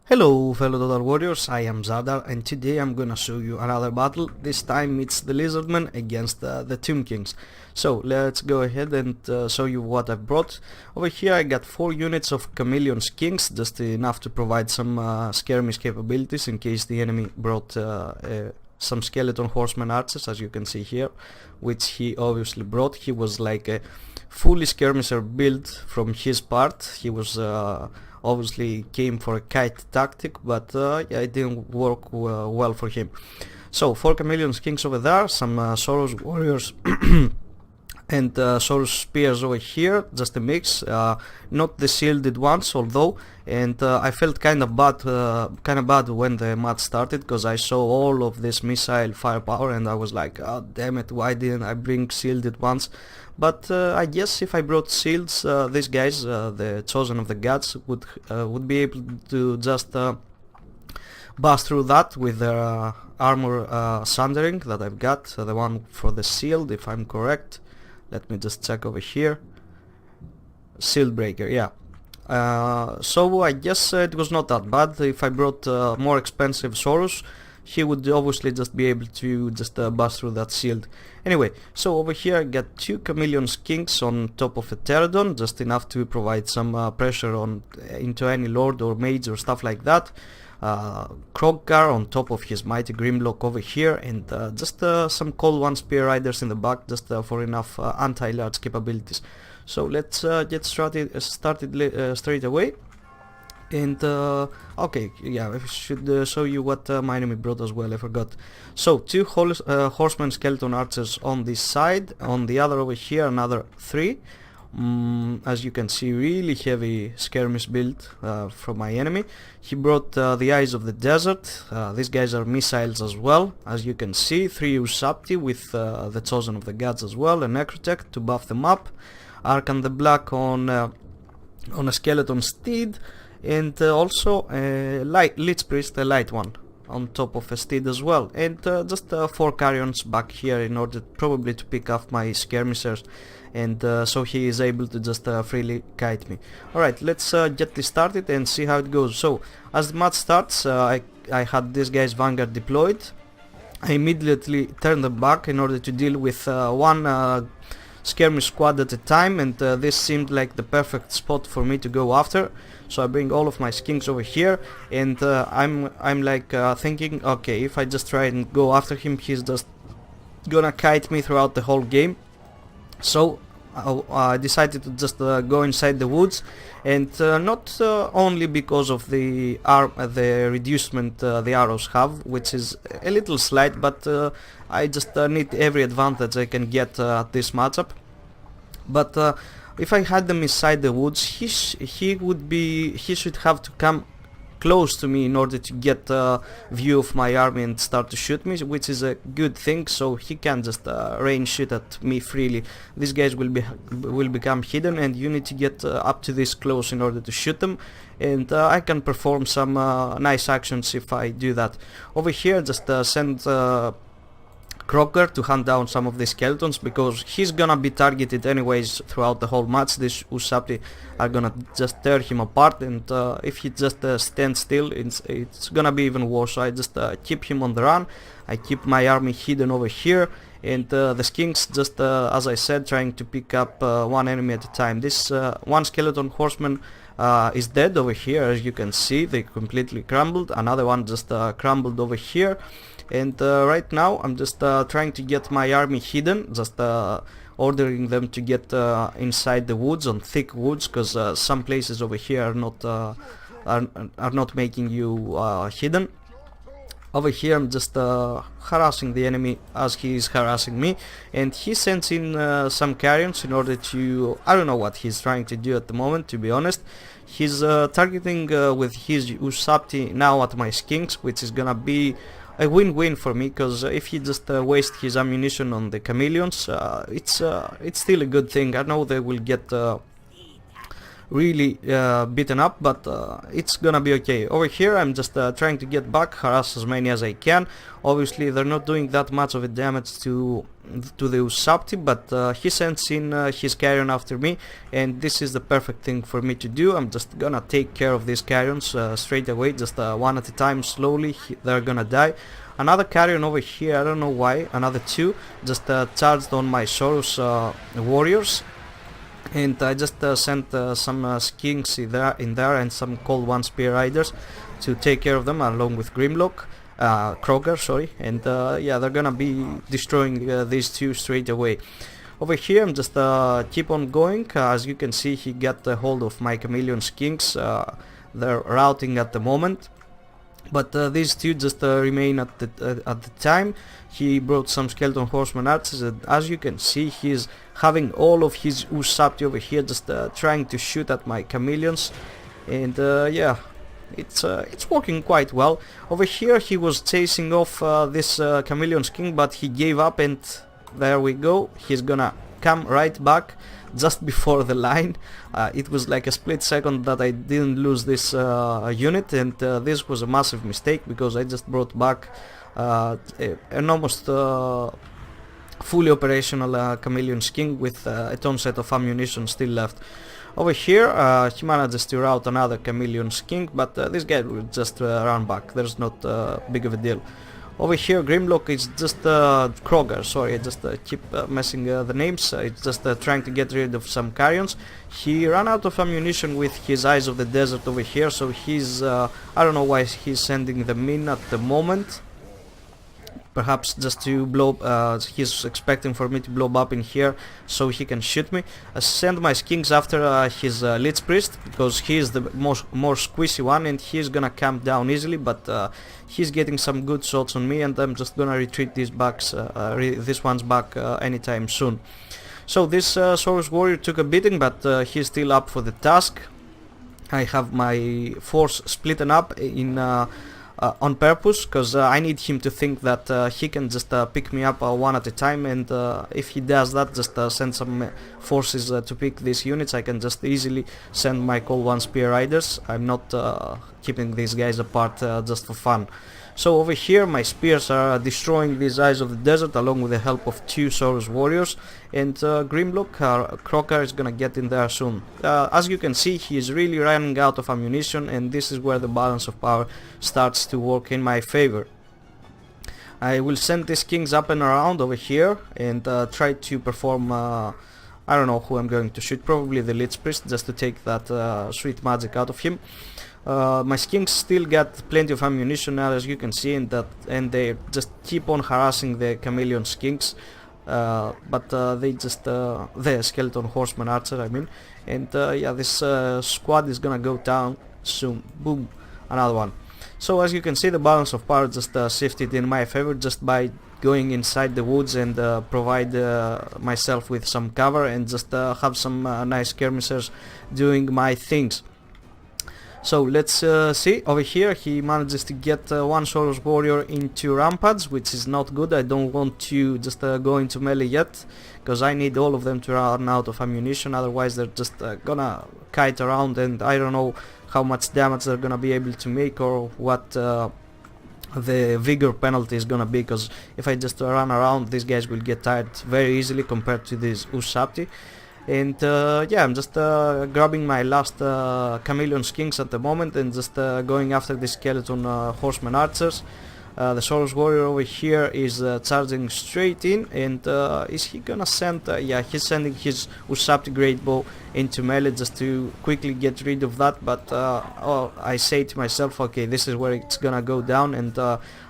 Hello fellow Total Warriors, I am Zadar and today I'm gonna show you another battle. This time it's the Lizardmen against the Tomb Kings. So let's go ahead and show you what I've brought. Over here I got 4 units of Chameleon Kings, just enough to provide some skirmish capabilities in case the enemy brought some Skeleton Horseman Archers, as you can see here, which he obviously brought. He was like a fully skirmisher build from his part. He was obviously came for a kite tactic, but yeah, it didn't work well for him. So 4 Chameleon Kings over there, some Soros Warriors and Soros Spears over here, just a mix, not the shielded ones although, and I felt kind of bad when the match started, because I saw all of this missile firepower and I was like, oh damn it, why didn't I bring shielded ones? But I guess if I brought shields, these guys, the chosen of the gods, would be able to just bust through that with their armor sundering that I've got, the one for the shield if I'm correct. Let me just check over here. Shield breaker, yeah. So I guess it was not that bad. If I brought more expensive Soros, he would obviously just be able to just bust through that shield. Anyway, so over here I got 2 Chameleon Kings on top of a Pterodon, just enough to provide some pressure into any lord or mage or stuff like that. Krogar on top of his mighty Grimlock over here, and just some Cold One Spear Riders in the back, just for enough anti-large capabilities. So let's get started straight away. And okay, yeah, I should show you what my enemy brought as well, I forgot. So 2 Horseman Skeleton Archers on this side, on the other over here another 3. As you can see, really heavy skirmish build from my enemy. He brought the Eyes of the Desert. These guys are missiles as well, as you can see. 3 Ushabti with the Chosen of the Gods as well, a Necrotech to buff them up. Arkan the Black on a Skeleton Steed, and also a Lich Priest, a light one, on top of a steed as well, and just 4 Carrions back here in order probably to pick up my skirmishers, and so he is able to just freely kite me. Alright, let's get this started and see how it goes. So as the match starts, I had this guy's Vanguard deployed. I immediately turned them back in order to deal with one skirmish squad at a time, and this seemed like the perfect spot for me to go after. So I bring all of my skinks over here, and I'm like thinking, okay, if I just try and go after him, he's just gonna kite me throughout the whole game. So I decided to just go inside the woods, and not only because of the reducement the arrows have, which is a little slight, but I just need every advantage I can get at this matchup. But if I had them inside the woods, he should have to come close to me in order to get a view of my army and start to shoot me, which is a good thing. So he can just range shoot at me freely. These guys will become hidden, and you need to get up to this close in order to shoot them, and I can perform some nice actions if I do that. Over here, just send Kroger to hunt down some of the skeletons, because he's gonna be targeted anyways throughout the whole match. These Ushabti are gonna just tear him apart, and if he just stands still, it's gonna be even worse. So I just keep him on the run. I keep my army hidden over here, and the skinks just as I said, trying to pick up one enemy at a time. This one Skeleton Horseman is dead over here, as you can see. They completely crumbled. Another one just crumbled over here. And right now I'm just trying to get my army hidden, just ordering them to get inside the woods, on thick woods, because some places over here are not making you hidden. Over here I'm just harassing the enemy as he is harassing me, and he sends in some carrions in order to, I don't know what he's trying to do at the moment, to be honest. He's targeting with his Ushabti now at my skinks, which is gonna be a win-win for me, because if he just wastes his ammunition on the chameleons, it's still a good thing. I know they will get really beaten up, but it's gonna be okay. Over here I'm just trying to get back, harass as many as I can. Obviously they're not doing that much of a damage to the Ushabti, but he sends in his carrion after me, and this is the perfect thing for me to do. I'm just gonna take care of these carrions straight away, just one at a time, slowly. They're gonna die. Another carrion over here, I don't know why, another two, just charged on my Soros warriors. And I just sent some skinks in there and some cold one spear riders to take care of them, along with Grimlock, Kroger, sorry, and yeah, they're gonna be destroying these two straight away. Over here I'm just keep on going. As you can see, he got a hold of my chameleon skinks. They're routing at the moment, but these two just remain at the time. He brought some skeleton horseman archers, and as you can see, he's having all of his Ushabti over here just trying to shoot at my chameleons, and yeah, it's working quite well. Over here he was chasing off this chameleon's king, but he gave up, and there we go. He's gonna come right back just before the line. It was like a split second that I didn't lose this unit, and this was a massive mistake, because I just brought back an almost fully operational chameleon king with a ton set of ammunition still left. Over here he manages to rout another chameleon king, but this guy will just run back. There's not big of a deal. Over here Grimlock is just Kroger, sorry, I just keep messing the names. It's just trying to get rid of some carrions. He ran out of ammunition with his Eyes of the Desert over here, so he's I don't know why he's sending them in at the moment. Perhaps just to blow, he's expecting for me to blow up in here so he can shoot me. I send my skinks after his Lich Priest, because he is the more squishy one, and he's gonna come down easily, but he's getting some good shots on me, and I'm just gonna retreat these this one's back anytime soon. So this Soros warrior took a beating, but he's still up for the task. I have my force splitting up in on purpose, because I need him to think that he can just pick me up one at a time, and if he does that, just send some forces to pick these units, I can just easily send my cold one spear riders. I'm not keeping these guys apart just for fun. So over here my spears are destroying these Eyes of the Desert along with the help of two Soros warriors, and Grimlock, Crocker, is gonna get in there soon. As you can see, he is really running out of ammunition, and this is where the balance of power starts to work in my favor. I will send these kings up and around over here and try to perform I don't know who I'm going to shoot, probably the Lich Priest, just to take that sweet magic out of him. My skinks still got plenty of ammunition now, as you can see, and they just keep on harassing the chameleon skinks, but they just the skeleton horseman archer, I mean, and yeah, this squad is gonna go down soon. Boom, another one. So as you can see, the balance of power just shifted in my favor just by going inside the woods and provide myself with some cover and just have some nice skirmishers doing my things. So let's see. Over here he manages to get one Soros warrior into rampage, which is not good. I don't want to just go into melee yet, because I need all of them to run out of ammunition, otherwise they're just gonna kite around, and I don't know how much damage they're gonna be able to make, or what the vigor penalty is gonna be, because if I just run around, these guys will get tired very easily compared to these Ushabti. And yeah, I'm just grabbing my last chameleon skinks at the moment and just going after the skeleton horseman archers. The Soros warrior over here is charging straight in, and is he gonna send, yeah, he's sending his Ushabti great bow into melee just to quickly get rid of that, but oh, I say to myself, okay, this is where it's gonna go down, and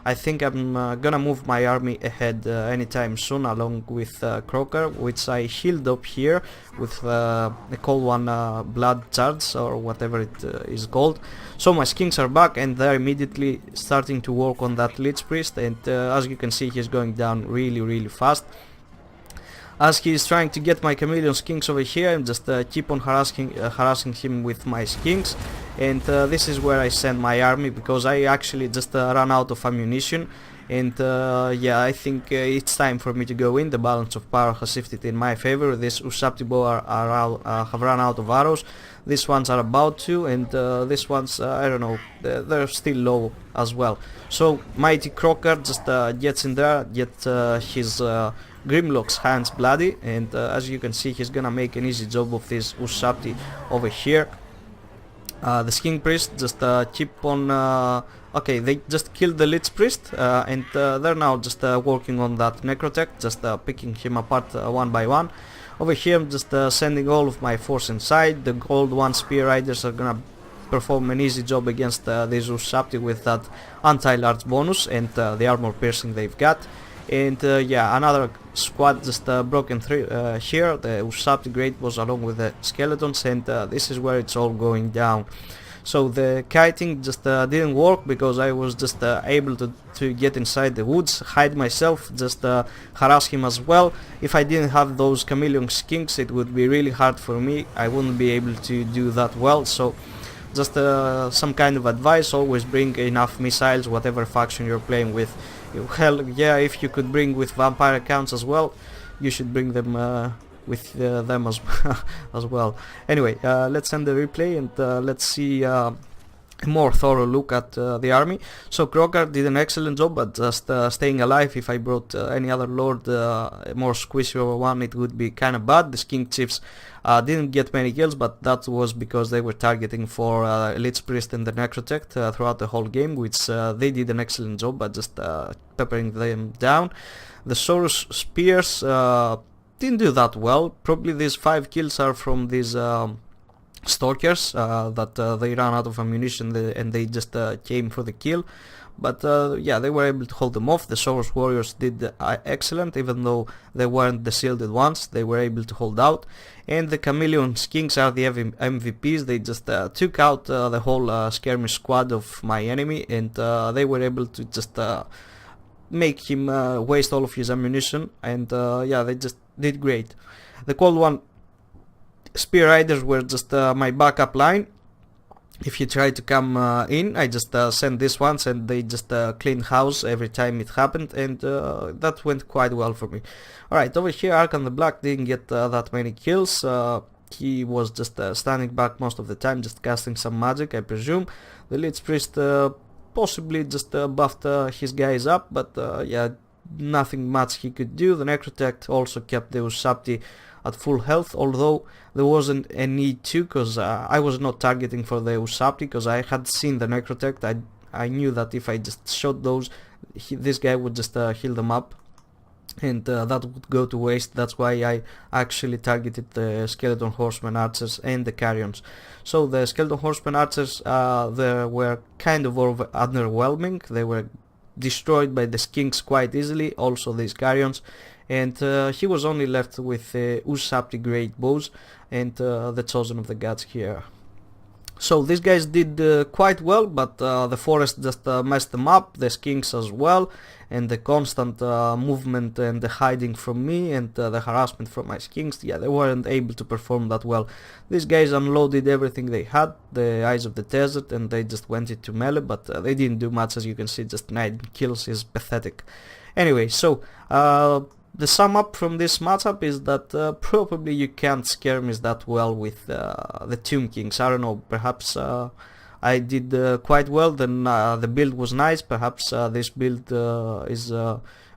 I think I'm gonna move my army ahead anytime soon, along with Crocker, which I healed up here with the cold one blood charge, or whatever it is called. So my skinks are back, and they're immediately starting to work on that Lich Priest, and as you can see, he's going down really fast. As he is trying to get my chameleon skinks over here, I'm just keep on harassing him with my skinks, and this is where I send my army, because I actually just ran out of ammunition, and yeah, I think it's time for me to go in. The balance of power has shifted in my favor. This Ushabti bow have run out of arrows. these ones are about to, and these ones, I don't know, they're still low as well. So Mighty Crocker just gets in there, gets his Grimlock's hands bloody, and as you can see, he's gonna make an easy job of this Ushabti over here. The Skin Priest just keep on... okay, they just killed the Lich Priest, and they're now just working on that Necrotech, just picking him apart one by one. Over here I'm just sending all of my force inside. The gold 1 Spear Riders are gonna perform an easy job against these Ushabti with that anti-large bonus and the armor piercing they've got. And yeah, another squad just broken through here. The Ushabti Great Boss along with the skeletons, and this is where it's all going down. So the kiting just didn't work because I was just able to get inside the woods, hide myself, just harass him as well. If I didn't have those chameleon skinks, it would be really hard for me. I wouldn't be able to do that well. So just some kind of advice: always bring enough missiles, whatever faction you're playing with. Hell yeah, if you could bring with vampire accounts as well, you should bring them with them as well. Anyway, let's end the replay and let's see a more thorough look at the army. So Crocker did an excellent job at just staying alive. If I brought any other lord, a more squishy one, it would be kind of bad. The King Chiefs didn't get many kills, but that was because they were targeting for Lich Priest and the Necrotech throughout the whole game, which they did an excellent job at just peppering them down. The Saurus Spears didn't do that well. Probably these 5 kills are from these stalkers that they ran out of ammunition and they just came for the kill. But yeah, they were able to hold them off. The Saurus Warriors did excellent, even though they weren't the shielded ones. They were able to hold out. And the Chameleon Skinks are the MVPs. They just took out the whole skirmish squad of my enemy, and they were able to just make him waste all of his ammunition. And yeah, they just did great. The Cold One Spear Riders were just my backup line. If you try to come in, I just sent these ones and they just cleaned house every time it happened, and that went quite well for me. Alright, over here Arkan the Black didn't get that many kills. He was just standing back most of the time, just casting some magic, I presume. The Lich Priest possibly just buffed his guys up, but yeah, nothing much he could do. The Necrotech also kept the Ushabti at full health, although there wasn't a need to, because I was not targeting for the Ushabti, because I had seen the Necrotech. I knew that if I just shot those, this guy would just heal them up, and that would go to waste. That's why I actually targeted the Skeleton Horseman Archers and the Carrions. So the Skeleton Horseman Archers they were kind of underwhelming. They were destroyed by the Skinks quite easily, also these Carrions, and he was only left with Ushabti Great Bows and the Chosen of the Gods here. So these guys did quite well, but the forest just messed them up, the Skinks as well, and the constant movement and the hiding from me and the harassment from my Skinks, yeah, they weren't able to perform that well. These guys unloaded everything they had, the Eyes of the Desert, and they just went into melee, but they didn't do much. As you can see, just 9 kills is pathetic. Anyway, so the sum up from this matchup is that probably you can't skirmish that well with the Tomb Kings. I don't know, perhaps I did quite well, then the build was nice, perhaps this build is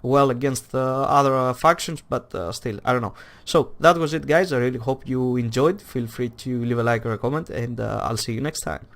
well against other factions, but still, I don't know. So that was it, guys. I really hope you enjoyed. Feel free to leave a like or a comment, and I'll see you next time.